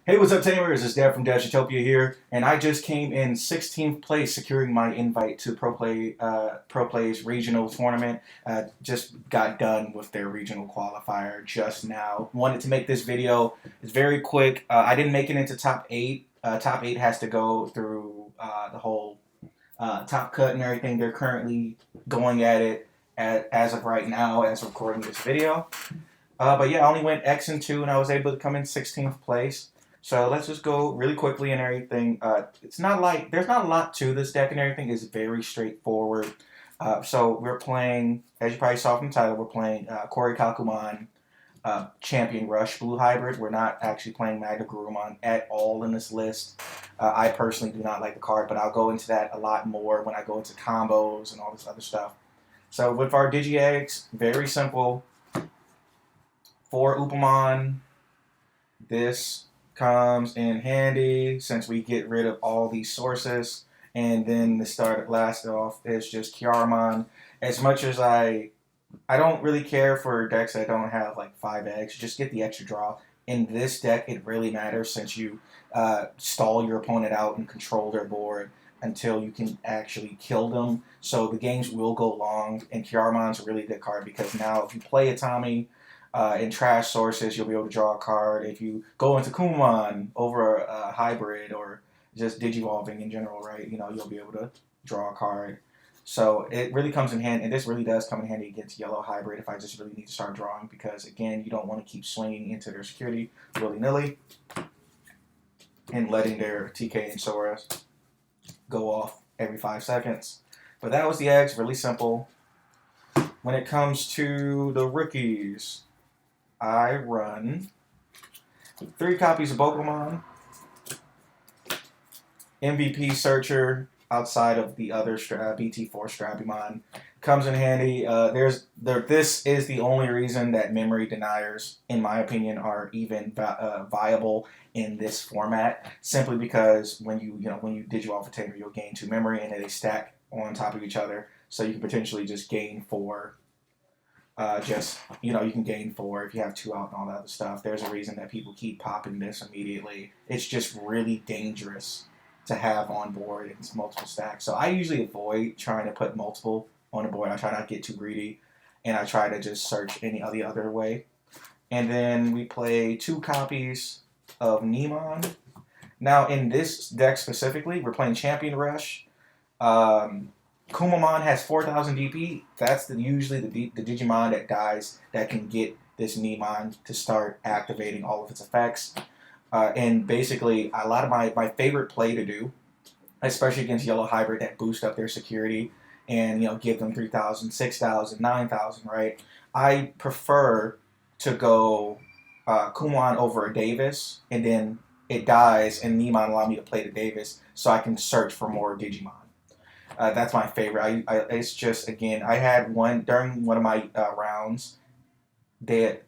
Hey, what's up, Tamers? It's Dev from DevsUtopia here, and I just came in 16th place, securing my invite to Pro Play's regional tournament. Just got done with their regional qualifier just now. Wanted to make this video. It's very quick. I didn't make it into top eight. Top eight has to go through the whole top cut and everything. They're currently going at it as of right now, as recording this video. But yeah, I only went X and 2, and I was able to come in 16th place. So let's just go really quickly and everything. It's not like there's not a lot to this deck and everything. It's very straightforward. So we're playing, as you probably saw from the title, we're playing Korikakumon Champion Rush Blue Hybrid. We're not actually playing MagnaGarurumon at all in this list. I personally do not like the card, but I'll go into that a lot more when I go into combos and all this other stuff. So with our Digi-Eggs, very simple. For Upamon, this comes in handy since we get rid of all these sources. And then the last off is just Kiaramon. As much as I don't really care for decks that don't have like 5 eggs, just get the extra draw. In this deck, it really matters since you stall your opponent out and control their board until you can actually kill them. So the games will go long, and Kiaramon's a really good card because now if you play a Tommy, in trash sources, you'll be able to draw a card. If you go into Kumon over a hybrid or just digivolving in general, right? You'll be able to draw a card. So it really comes in handy, and this really does come in handy against yellow hybrid if I just really need to start drawing because, again, you don't want to keep swinging into their security willy-nilly and letting their TK and Soras go off every 5 seconds. But that was the eggs, really simple. When it comes to the rookies, I run 3 copies of Pokemon, MVP Searcher outside of the other BT4 Strabimon. Comes in handy. This is the only reason that memory deniers, in my opinion, are even viable in this format. Simply because when you Digivolve a Tamer, you'll gain 2 memory, and they stack on top of each other. So you can potentially just gain 4. You can gain 4 if you have 2 out and all that other stuff. There's a reason that people keep popping this immediately. It's just really dangerous to have on board in multiple stacks. So I usually avoid trying to put multiple on the board. I try not to get too greedy, and I try to just search any other way. And then we play 2 copies of Nemon. Now in this deck specifically, we're playing Champion Rush. Kumamon has 4,000 DP. That's usually the Digimon that dies that can get this Nemon to start activating all of its effects. And basically, a lot of my favorite play to do, especially against Yellow Hybrid that boost up their security and give them 3,000, 6,000, 9,000, right? I prefer to go Kumon over a Davis, and then it dies, and Nemon allow me to play the Davis so I can search for more Digimon. That's my favorite. It's just, again, I had one during one of my rounds. The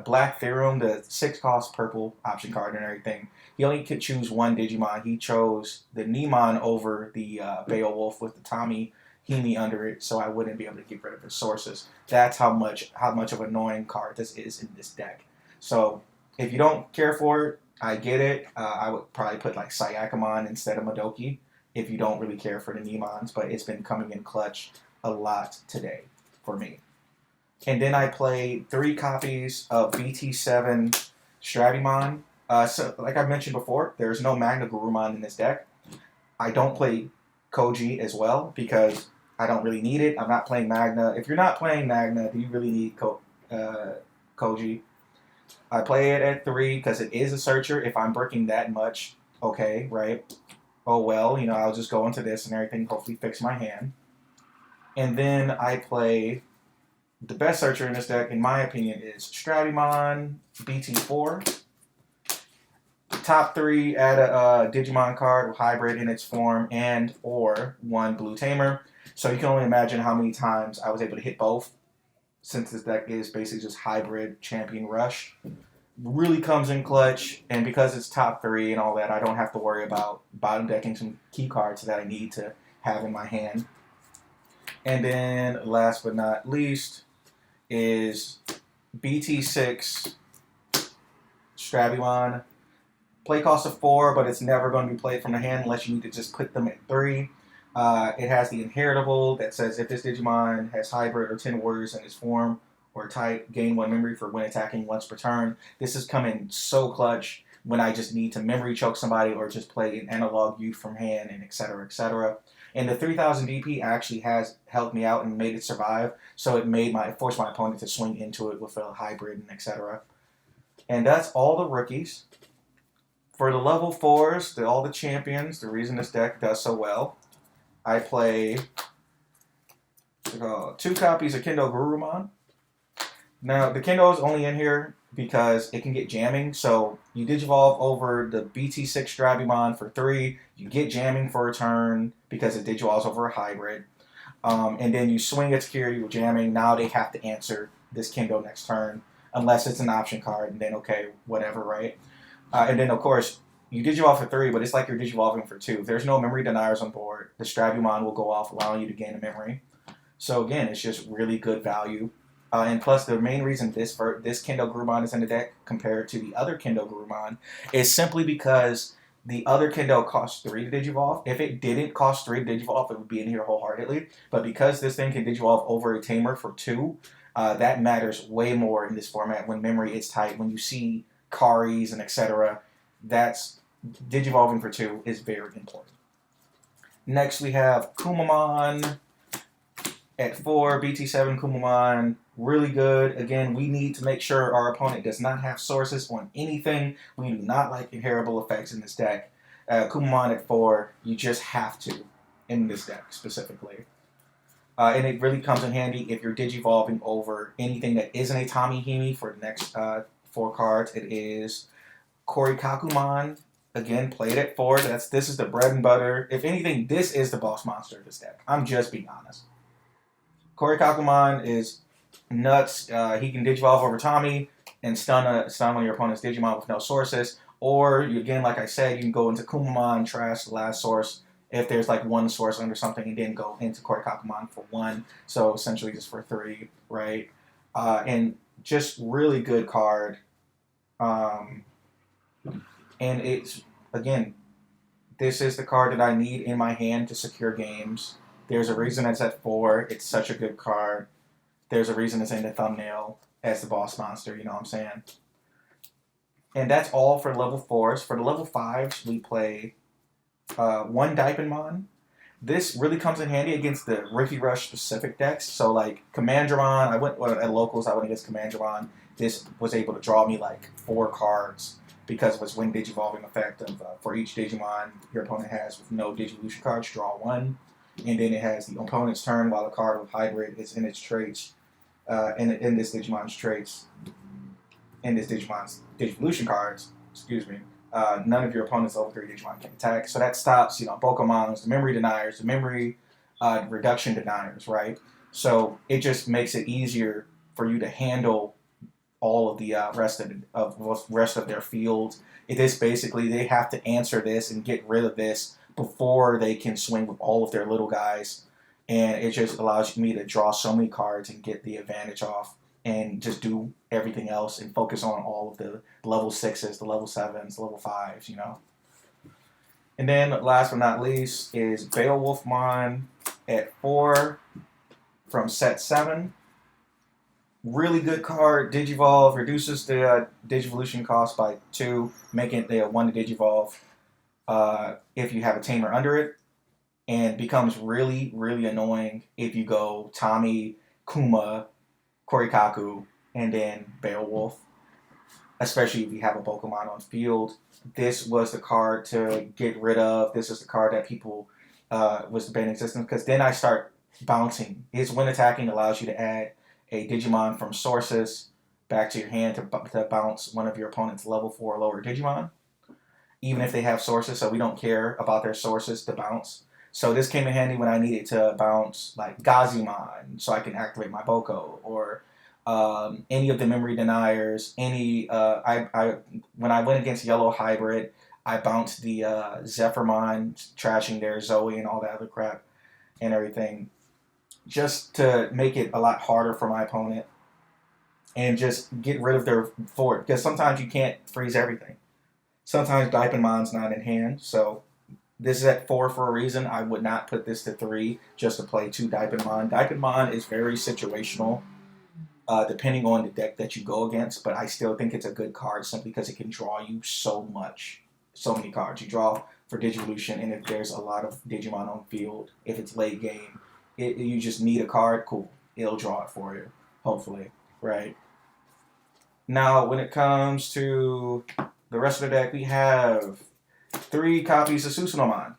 Black Theorem, the 6-cost purple option card and everything. He only could choose one Digimon. He chose the Nemon over the Beowulf with the Tommy Hemi under it, so I wouldn't be able to get rid of his sources. That's how much of an annoying card this is in this deck. So if you don't care for it, I get it. I would probably put like Sayakamon instead of Madoki if you don't really care for the Nemons, but it's been coming in clutch a lot today for me. And then I play 3 copies of BT7 Strabimon. So like I mentioned before, there's no MagnaGarurumon in this deck. I don't play Koji as well because I don't really need it. I'm not playing Magna. If you're not playing Magna, do you really need Koji? I play it at 3 because it is a searcher. If I'm breaking that much, okay, right? Oh well, I'll just go into this and everything, hopefully fix my hand. And then I play the best searcher in this deck, in my opinion, is Strabimon BT4. Top 3, add a Digimon card with hybrid in its form and or 1 blue tamer. So you can only imagine how many times I was able to hit both, since this deck is basically just hybrid Champion Rush. Really comes in clutch, and because it's top 3 and all that, I don't have to worry about bottom decking some key cards that I need to have in my hand. And then last but not least is BT6 Strabimon Play cost of 4, but it's never going to be played from the hand unless you need to just put them at 3. It has the inheritable that says if this Digimon has hybrid or 10 warriors in its form or type, gain 1 memory for when attacking once per turn. This is coming so clutch when I just need to memory choke somebody or just play an analog youth from hand and etc. etc. And the 3000 DP actually has helped me out and made it survive. So it forced my opponent to swing into it with a hybrid and etc. And that's all the rookies. For the level 4s, all the champions, the reason this deck does so well, I play 2 copies of Kendo Garurumon. Now, the Kendo is only in here because it can get jamming. So you Digivolve over the BT6 Strabimon for 3. You get jamming for a turn because it Digivolves over a hybrid. And then you swing its security with jamming. Now they have to answer this Kendo next turn unless it's an option card. And then, okay, whatever, right? And then, of course, you Digivolve for 3, but it's like you're Digivolving for 2. If there's no memory deniers on board, the Strabimon will go off, allowing you to gain a memory. So, again, it's just really good value. And plus, the main reason this Kendo Garurumon is in the deck compared to the other Kendo Garurumon is simply because the other Kendo costs 3 to Digivolve. If it didn't cost 3 to Digivolve, it would be in here wholeheartedly. But because this thing can Digivolve over a Tamer for 2, that matters way more in this format when memory is tight. When you see Karis and etc., that's Digivolving for 2 is very important. Next, we have Kumamon at 4, BT7 Kumamon, really good. Again, we need to make sure our opponent does not have sources on anything. We do not like inheritable effects in this deck. Kumamon at 4, you just have to in this deck specifically. And it really comes in handy if you're Digivolving over anything that isn't a Tamihimi for the next 4 cards. It is Korikakumon. Again, played at 4. This is the bread and butter. If anything, this is the boss monster of this deck. I'm just being honest. Korikakumon is nuts. He can Digivolve over Tommy and stun one of your opponent's Digimon with no sources. Or, again, like I said, you can go into Kumamon, trash the last source if there's like 1 source under something, and then go into Korikakumon for 1. So, essentially just for 3, right? And just really good card. And it's, again, this is the card that I need in my hand to secure games. There's a reason it's at 4. It's such a good card. There's a reason it's in the thumbnail as the boss monster, you know what I'm saying? And that's all for level 4s. For the level 5s, we play 1 Diapinmon. This really comes in handy against the Ricky Rush specific decks. So like Commandramon, at locals, I went against Commandramon. This was able to draw me like 4 cards because of its Wind Digivolving effect of for each Digimon your opponent has with no Digivolution cards, draw 1. And then it has the opponent's turn while a card with hybrid is in its traits, in this Digimon's traits, in this Digimon's Digivolution cards, excuse me, none of your opponent's level 3 Digimon can attack. So that stops, Pokemon's, the memory deniers, the memory reduction deniers, right? So it just makes it easier for you to handle all of the rest of their field. It is basically, they have to answer this and get rid of this before they can swing with all of their little guys. And it just allows me to draw so many cards and get the advantage off and just do everything else and focus on all of the level 6s, the level 7s, the level 5s, And then last but not least is Beowulfmon at 4 from set 7. Really good card. Digivolve reduces the Digivolution cost by 2, making it 1 to Digivolve if you have a Tamer under it, and becomes really, really annoying if you go Tommy, Kuma, Korikaku, and then Beowulf, especially if you have a Pokemon on field. This was the card to get rid of. This is the card that people was the ban existence, because then I start bouncing. His when attacking allows you to add a Digimon from sources back to your hand to bounce one of your opponent's level 4 or lower Digimon, even if they have sources, so we don't care about their sources to bounce. So this came in handy when I needed to bounce like Gazimon, so I can activate my Boko, or any of the memory deniers. When I went against Yellow Hybrid, I bounced the Zephyrmon, trashing their Zoe and all that other crap and everything, just to make it a lot harder for my opponent and just get rid of their fort, because sometimes you can't freeze everything. Sometimes Daipenmon's not in hand, so this is at 4 for a reason. I would not put this to 3 just to play 2 Daipenmon. Daipenmon is very situational, depending on the deck that you go against, but I still think it's a good card simply because it can draw you so many cards. You draw for Digivolution, and if there's a lot of Digimon on field, if it's late game, you just need a card, cool. It'll draw it for you, hopefully, right? Now, when it comes to the rest of the deck, we have 3 copies of Susanomon.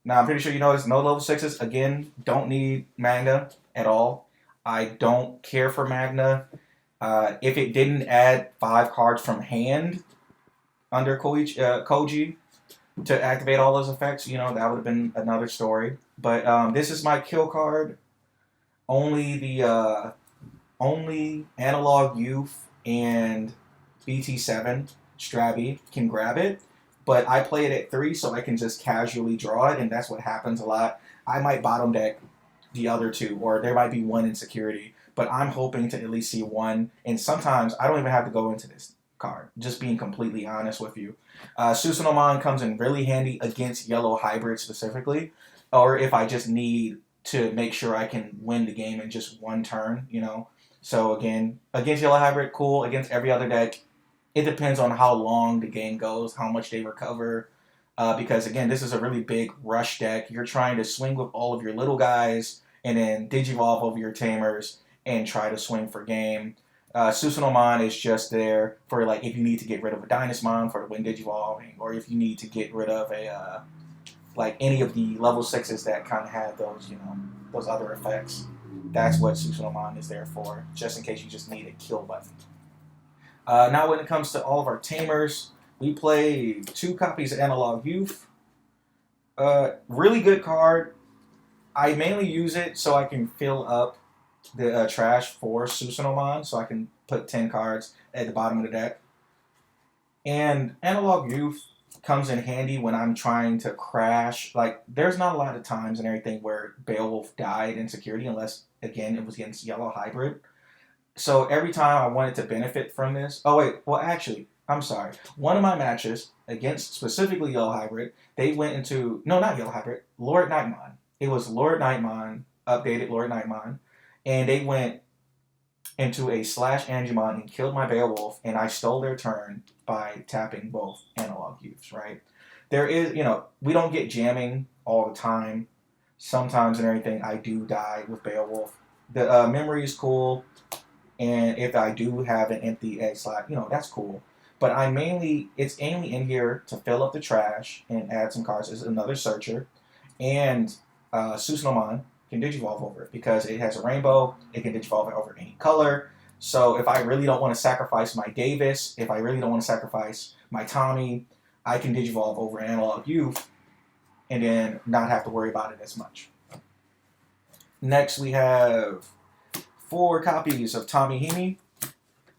Now, I'm pretty sure you know there's no level 6s. Again, don't need Magna at all. I don't care for Magna. If it didn't add 5 cards from hand under Koji to activate all those effects, you know, that would have been another story. But this is my kill card. Only Analog Youth and BT7 Strabby can grab it. But I play it at 3 so I can just casually draw it, and that's what happens a lot. I might bottom deck the other 2, or there might be 1 in security, but I'm hoping to at least see 1, and sometimes I don't even have to go into this card, just being completely honest with you. Susanomon comes in really handy against yellow hybrid specifically, or if I just need to make sure I can win the game in just 1 turn, you know. So again, against yellow hybrid, cool. Against every other deck, it depends on how long the game goes, how much they recover. Because again, this is a really big rush deck. You're trying to swing with all of your little guys and then Digivolve over your tamers and try to swing for game. Susanomon is just there for like if you need to get rid of a Dynasmon for the win Digivolving, or if you need to get rid of a like any of the level 6s that kind of have those, you know, those other effects. That's what Susanomon is there for, just in case you just need a kill button. Now when it comes to all of our tamers, we play 2 copies of Analog Youth. Really good card. I mainly use it so I can fill up the trash for Susanomon, so I can put 10 cards at the bottom of the deck. And Analog Youth comes in handy when I'm trying to crash. Like, there's not a lot of times and everything where Beowulf died in security, unless, again, it was against Yellow Hybrid. So every time I wanted to benefit from this... Oh, wait. Well, actually, I'm sorry. One of my matches against specifically Yellow Hybrid, they went into... No, not Yellow Hybrid. Lord Nightmon. It was Lord Nightmon, updated Lord Nightmon. And they went into a slash Angemon and killed my Beowulf, and I stole their turn by tapping both Analog Youths, right? There is, you know, we don't get jamming all the time. Sometimes and everything, I do die with Beowulf. The memory is cool, and if I do have an empty egg slot, you know, that's cool. But it's mainly in here to fill up the trash and add some cards. It's another searcher, and Susanomon can Digivolve over it because it has a rainbow. It can Digivolve it over any color. So if I really don't want to sacrifice my Davis, if I really don't want to sacrifice my Tommy, I can Digivolve over Analog Youth and then not have to worry about it as much. Next, we have 4 copies of Tommy Himi.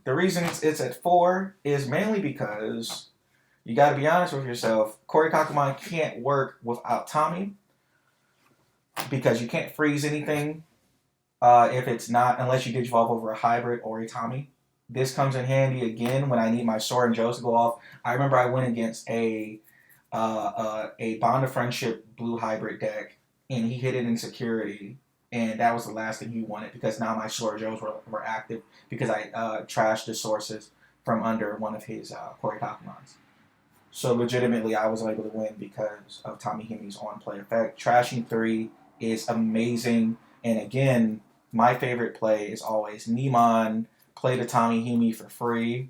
The reason it's at 4 is mainly because you got to be honest with yourself. Korikakumon can't work without Tommy because you can't freeze anything if it's not, unless you Digivolve over a hybrid or a Tommy. This comes in handy again when I need my Sora and Joes to go off. I remember I went against a Bond of Friendship blue hybrid deck, and he hit it in security, and that was the last thing he wanted because now my Sora Joes were active because I trashed the sources from under one of his Korikakumons. So legitimately, I was able to win because of Tommy Himi's on-play effect. Trashing 3 is amazing, and again, my favorite play is always Nemon. Play the Tommy Himi for free.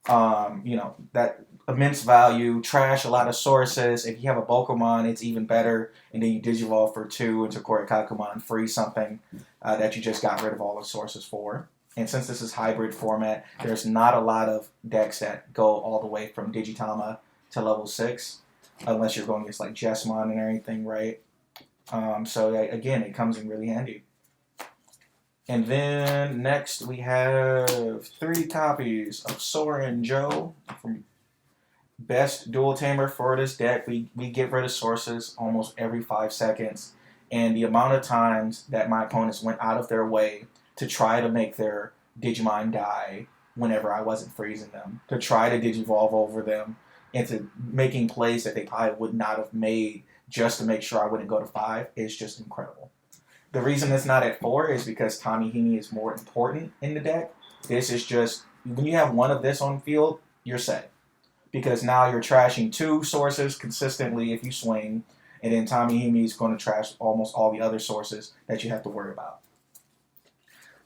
You know, that immense value. Trash a lot of sources. If you have a Pokemon, it's even better. And then you Digivolve for 2 into Korikakumon. Free something that you just got rid of all the sources for. And since this is hybrid format, there's not a lot of decks that go all the way from Digitama to level 6. Unless you're going against like Jessmon and everything, right? So again, it comes in really handy. And then next we have 3 copies of Sora and Joe. From best dual tamer for this deck. We get rid of sources almost every 5 seconds. And the amount of times that my opponents went out of their way to try to make their Digimon die whenever I wasn't freezing them, to try to digivolve over them into making plays that they probably would not have made just to make sure I wouldn't go to 5 is just incredible. The reason it's not at 4 is because Tamihimi is more important in the deck. This is just, when you have one of this on field, you're set. Because now you're trashing 2 sources consistently if you swing, and then Tamihimi is going to trash almost all the other sources that you have to worry about.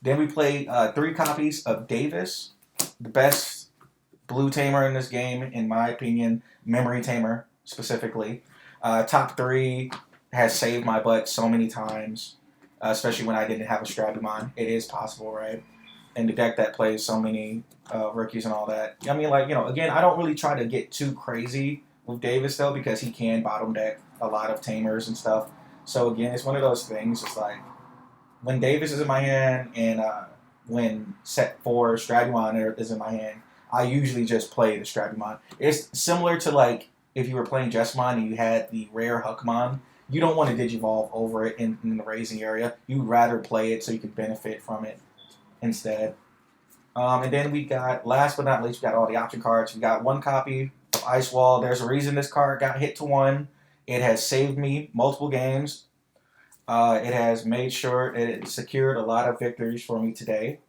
Then we played 3 copies of Davis, the best blue tamer in this game, in my opinion, memory tamer specifically. Top 3 has saved my butt so many times, especially when I didn't have a Strabimon. It is possible, right? And the deck that plays so many rookies and all that. I mean, like, you know, again, I don't really try to get too crazy with Davis, though, because he can bottom deck a lot of tamers and stuff. So, again, it's one of those things. It's like, when Davis is in my hand and when set 4 Strabimon is in my hand, I usually just play the Strabimon. It's similar to, like, if you were playing Jessamon and you had the rare Huckmon. You don't want to digivolve over it in the raising area. You'd rather play it so you can benefit from it instead. And then we got, last but not least, we got all the option cards. We got 1 copy of Ice Wall. There's a reason this card got hit to 1. It has saved me multiple games. It has made sure it secured a lot of victories for me today.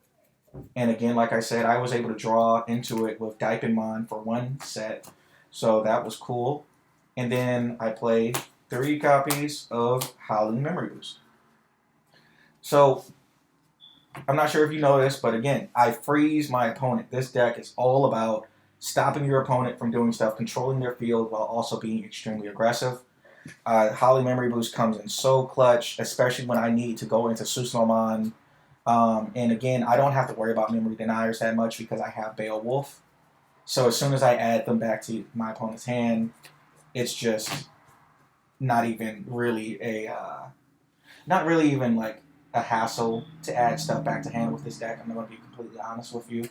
And again, like I said, I was able to draw into it with Daipenmon for 1 set. So that was cool. And then I played 3 copies of Howling Memory Boost. So, I'm not sure if you know this, but again, I freeze my opponent. This deck is all about stopping your opponent from doing stuff, controlling their field while also being extremely aggressive. Howling Memory Boost comes in so clutch, especially when I need to go into Susanomon. And again, I don't have to worry about memory deniers that much because I have Beowulf. So as soon as I add them back to my opponent's hand, it's just not even really like a hassle to add stuff back to hand with this deck. I'm going to be completely honest with you.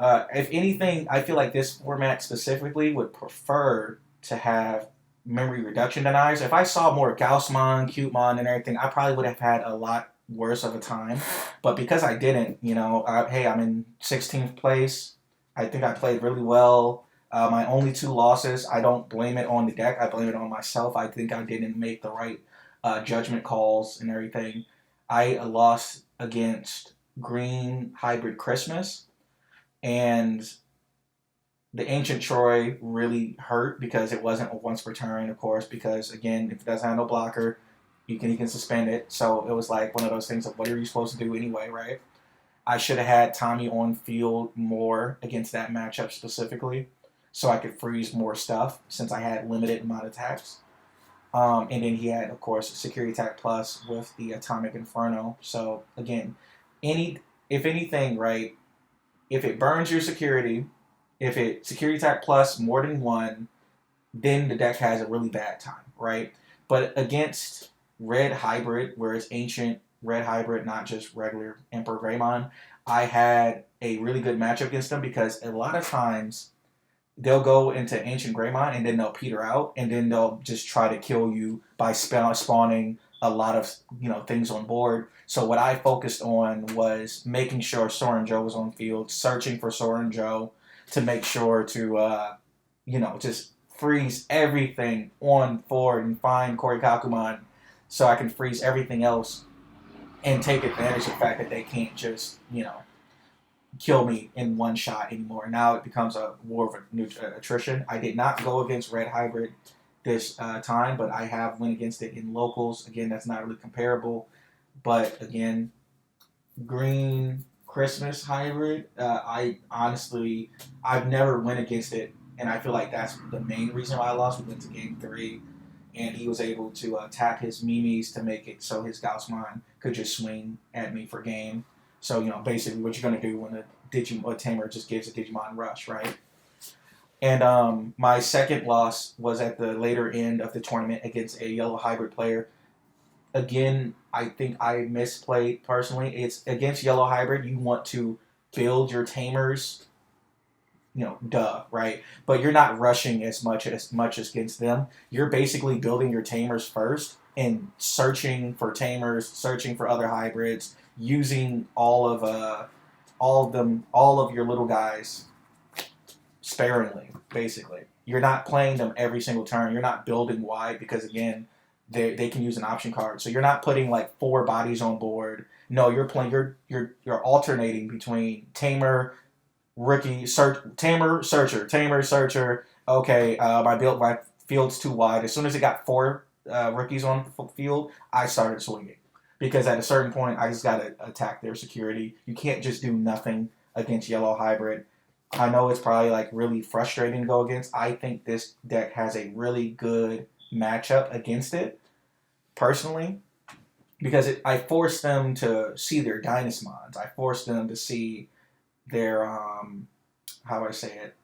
If anything, I feel like this format specifically would prefer to have memory reduction deniers. If I saw more Gaussmon, Cutemon, and everything, I probably would have had a lot worse of a time. But because I didn't, you know, hey, I'm in 16th place. I think I played really well. My only 2 losses, I don't blame it on the deck. I blame it on myself. I think I didn't make the right judgment calls and everything. I lost against Green Hybrid Christmas, and the Ancient Troy really hurt because it wasn't a once per turn, of course, because, again, if it doesn't have no blocker, you can suspend it. So it was like one of those things of what are you supposed to do anyway, right? I should have had Tommy on field more against that matchup specifically so I could freeze more stuff since I had limited amount of attacks. And then he had, of course, Security Attack Plus with the Atomic Inferno. So, again, if anything, right, if it burns your security, if it Security Attack Plus more than 1, then the deck has a really bad time, right? But against Red Hybrid, where it's Ancient Red Hybrid, not just regular Emperor Greymon, I had a really good matchup against them because a lot of times they'll go into Ancient Greymon and then they'll peter out and then they'll just try to kill you by spawning a lot of, you know, things on board. So what I focused on was making sure Sorin Joe was on field, searching for Sorin Joe to make sure to, you know, just freeze everything on forward and find Korikakumon so I can freeze everything else and take advantage of the fact that they can't just, you know, kill me in one shot anymore. Now it becomes a war of attrition. I did not go against Red Hybrid this time, but I have went against it in locals. Again, that's not really comparable. But again, Green Christmas Hybrid, I've never went against it, and I feel like that's the main reason why I lost. We went to game 3, and he was able to tap his Mimis to make it so his Gaussmon could just swing at me for game. So, you know, basically what you're going to do when a tamer just gives a Digimon rush, right? And my second loss was at the later end of the tournament against a yellow hybrid player. Again, I think I misplayed personally. It's against yellow hybrid, you want to build your tamers, you know, right? But you're not rushing as much as against them. You're basically building your tamers first and searching for tamers, searching for other hybrids, using all of all of your little guys sparingly, basically. You're not playing them every single turn. You're not building wide because, again, they can use an option card. So you're not putting like 4 bodies on board. No, you're playing. You're alternating between tamer, rookie, tamer, searcher, tamer, searcher. Okay, my field's too wide. As soon as it got 4 rookies on the field, I started swinging because at a certain point, I just got to attack their security. You can't just do nothing against yellow hybrid. I know it's probably like really frustrating to go against. I think this deck has a really good matchup against it, personally, because I forced them to see their Dynasmons. I forced them to see their how do I say it?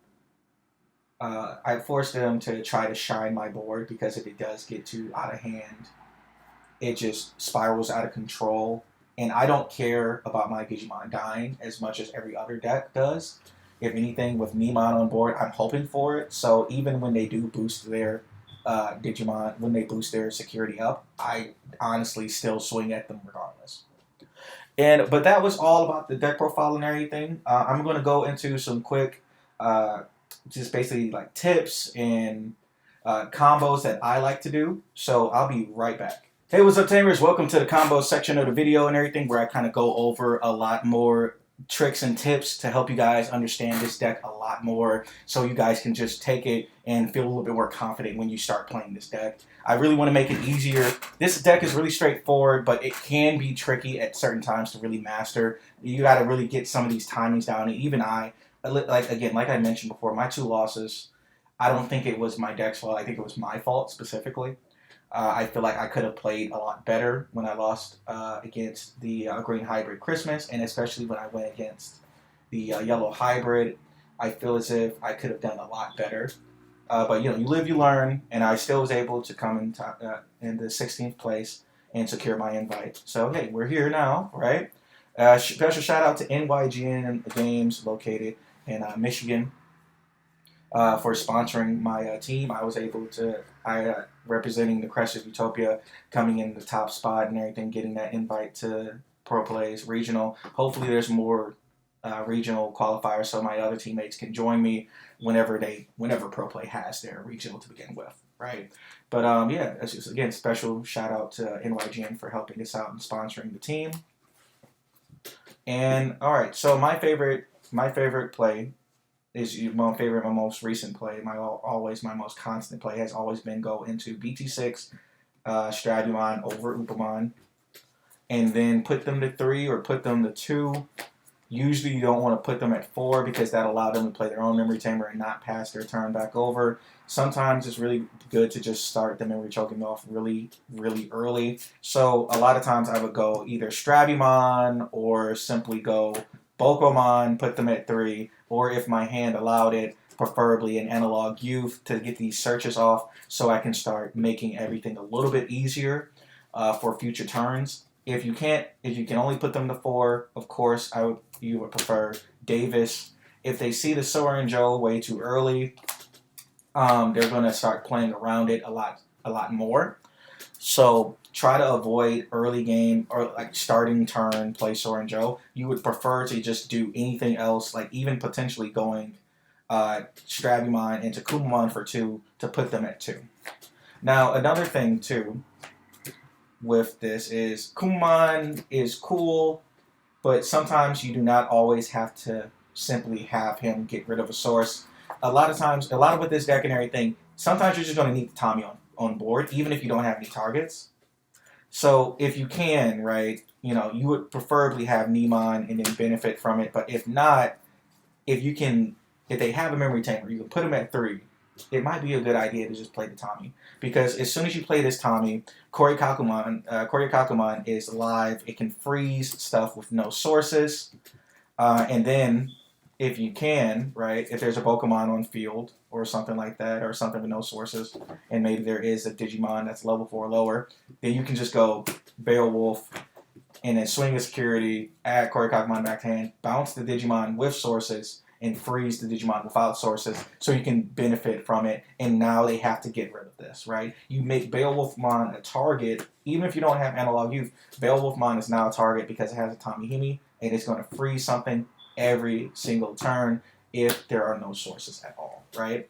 I forced them to try to shine my board because if it does get too out of hand, it just spirals out of control. And I don't care about my Digimon dying as much as every other deck does. If anything, with Neemon on board, I'm hoping for it. So even when they do boost their Digimon, when they boost their security up, I honestly still swing at them regardless. But that was all about the deck profile and everything. I'm going to go into some quick, just basically like tips and combos that I like to do. So I'll be right back. Hey, what's up, Tamers? Welcome to the combo section of the video and everything, where I kind of go over a lot more tricks and tips to help you guys understand this deck a lot more, so you guys can just take it and feel a little bit more confident when you start playing this deck. I really want to make it easier. This deck is really straightforward, but it can be tricky at certain times to really master. You got to really get some of these timings down. And even like I mentioned before, my 2 losses, I don't think it was my deck's fault. I think it was my fault specifically. I feel like I could have played a lot better when I lost against the Green Hybrid Christmas, and especially when I went against the Yellow Hybrid. I feel as if I could have done a lot better. But, you live, you learn, and I still was able to come in the 16th place and secure my invite. So, hey, we're here now, right? Special shout out to NYGN Games, located in Michigan, for sponsoring my team. I was able to, representing the DevsUtopia, coming in the top spot and everything, getting that invite to Pro Plays Regional. Hopefully there's more regional qualifiers so my other teammates can join me whenever Pro Play has their regional to begin with, right? But yeah, that's just, again, special shout out to NYGN for helping us out and sponsoring the team. And all right, so my favorite play is my most recent play. My most constant play has always been go into BT6 Stradumon over Upamon, and then put them to 3 or put them to 2. Usually you don't want to put them at 4 because that allowed them to play their own memory tamer and not pass their turn back over. Sometimes it's really good to just start the memory choking off really, really early. So a lot of times I would go either Stradumon or simply go Bokomon, put them at 3, or if my hand allowed it, preferably an Analog Youth to get these searches off so I can start making everything a little bit easier for future turns. If you can only put them to 4, of course, you would prefer Davis. If they see the Soren Joe way too early, they're going to start playing around it a lot more. So try to avoid early game or like starting turn play Soren Joe. You would prefer to just do anything else, like even potentially going Stradumon into Kumon for 2 to put them at 2. Now another thing too with this is Kumon is cool, but sometimes you do not always have to simply have him get rid of a source. A lot of with this deck and everything, sometimes you're just going to need the Tommy on board, even if you don't have any targets. So if you can, right, you would preferably have Neemon and then benefit from it. But if not, if they have a memory tamer, you can put them at 3. It might be a good idea to just play the Tommy, because as soon as you play this Tommy, Korikakumon is live. It can freeze stuff with no sources, and then if you can, right, if there's a Pokemon on field or something like that, or something with no sources, and maybe there is a Digimon that's level 4 or lower, then you can just go Beowulf and then swing a security, add Korikakumon back to hand, bounce the Digimon with sources, and freeze the Digimon without sources so you can benefit from it. And now they have to get rid of this, right? You make Beowulfmon a target, even if you don't have Analog Youth. Beowulfmon is now a target because it has a Tommy Himi, and it's going to freeze something every single turn if there are no sources at all, right?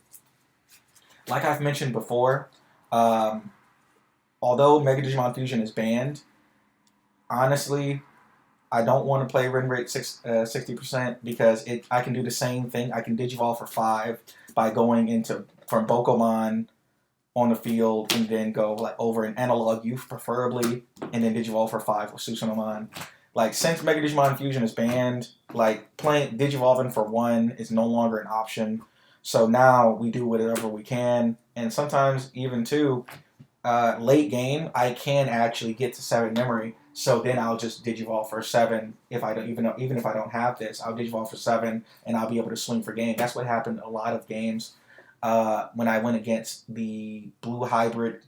Like I've mentioned before, although Mega Digimon Fusion is banned, honestly, I don't want to play Win Rate 60% because I can do the same thing. I can Digivolve for 5 by going from Pokemon on the field and then go like over an Analog Youth preferably and then Digivolve for 5 with Susanomon. Like since Mega Digimon Fusion is banned, like playing Digivolving for 1 is no longer an option. So now we do whatever we can, and sometimes even too, late game I can actually get to 7 memory. So then I'll just Digivolve for 7 if I don't even if I don't have this, I'll Digivolve for 7 and I'll be able to swing for game. That's what happened in a lot of games when I went against the blue hybrid,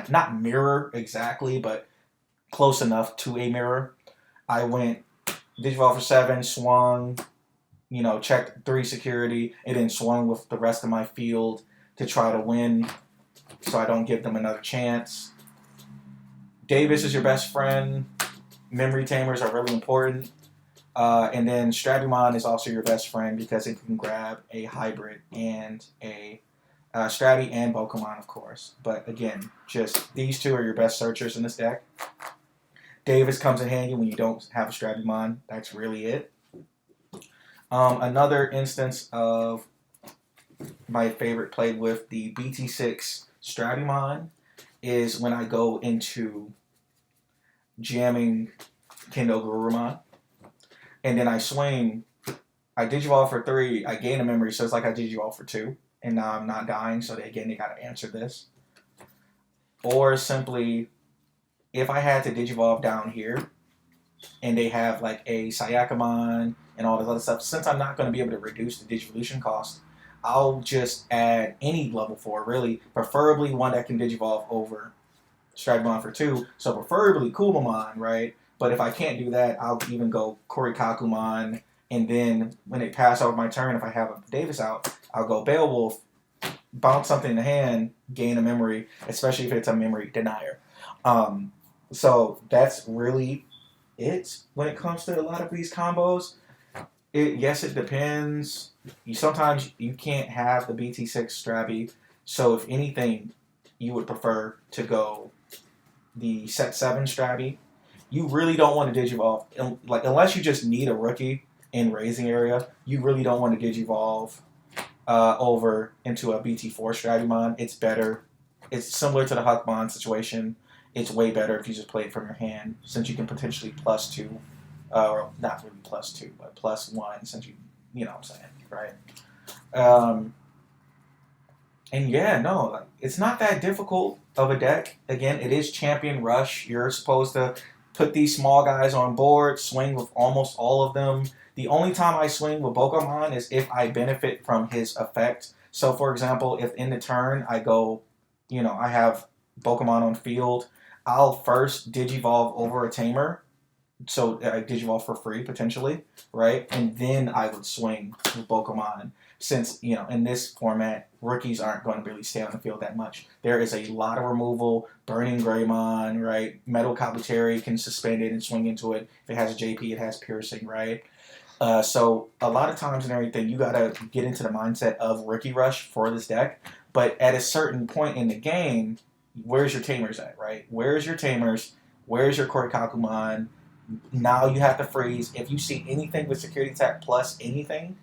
not mirror exactly, but close enough to a mirror. I went Digivolve for 7, swung, checked 3 security, and then swung with the rest of my field to try to win so I don't give them another chance. Davis is your best friend. Memory tamers are really important. And then Strabimon is also your best friend because it can grab a hybrid and a Strabi and Pokemon, of course. But again, just these 2 are your best searchers in this deck. Davis comes in handy when you don't have a Strabimon. That's really it. Another instance of my favorite played with the BT6 Strabimon is when I go into jamming NO Garurumon, and then I swing, I Digivolve for 3, I gain a memory, so it's like I Digivolve for 2, and now I'm not dying, so they gotta answer this. Or simply, if I had to Digivolve down here, and they have like a Sayakamon and all this other stuff, since I'm not going to be able to reduce the Digivolution cost, I'll just add any level 4, really, preferably one that can Digivolve over Strabimon for 2, so preferably Kumamon, right? But if I can't do that, I'll even go Korikakumon, and then when they pass over my turn, if I have a Davis out, I'll go Beowulf, bounce something in the hand, gain a memory, especially if it's a memory denier. So that's really it when it comes to a lot of these combos. Yes, it depends. Sometimes you can't have the BT6 Strabi, so if anything, you would prefer to go the Set 7 Strabi. You really don't want to Digivolve, like unless you just need a rookie in raising area, you really don't want to Digivolve over into a BT4 Strabimon. It's better. It's similar to the Huckmon situation. It's way better if you just play it from your hand, since you can potentially +2, or not really +2, but +1, since you know what I'm saying, right? And yeah, no, like, it's not that difficult of a deck. Again, it is Champion Rush. You're supposed to put these small guys on board, swing with almost all of them. The only time I swing with Pokemon is if I benefit from his effect. So, for example, if in the turn I go, I have Pokemon on field, I'll first Digivolve over a Tamer, so I Digivolve for free, potentially, right? And then I would swing with Pokemon, since, in this format, rookies aren't going to really stay on the field that much. There is a lot of removal. Burning Greymon, right? Metal Kabutery can suspend it and swing into it. If it has a JP, it has Piercing, right? So a lot of times and everything, you got to get into the mindset of Rookie Rush for this deck. But at a certain point in the game, where's your Tamers at, right? Where's your Tamers? Where's your Korikakumon? Now you have to freeze. If you see anything with security attack plus anything,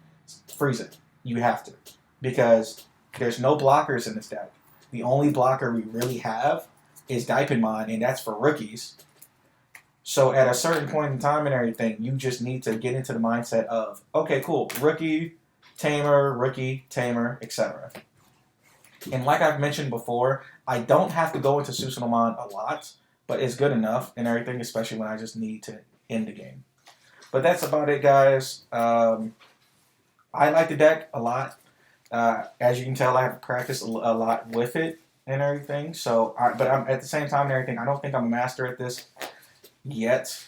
freeze it. You have to. Because there's no blockers in this deck. The only blocker we really have is Diapinmon, and that's for rookies. So at a certain point in time and everything, you just need to get into the mindset of, okay, cool, rookie, tamer, etc. And like I've mentioned before, I don't have to go into Susanomon a lot, but it's good enough and everything, especially when I just need to end the game. But that's about it, guys. I like the deck a lot. As you can tell, I have practiced a lot with it and everything. So, but I'm at the same time and everything, I don't think I'm a master at this yet.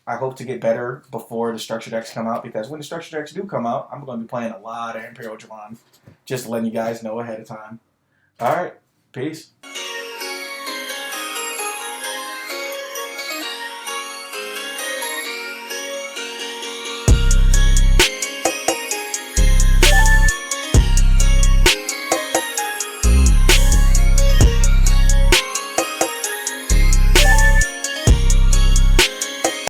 I hope to get better before the structure decks come out, because when the structure decks do come out, I'm going to be playing a lot of Imperial Dramon. Just letting you guys know ahead of time. All right, peace.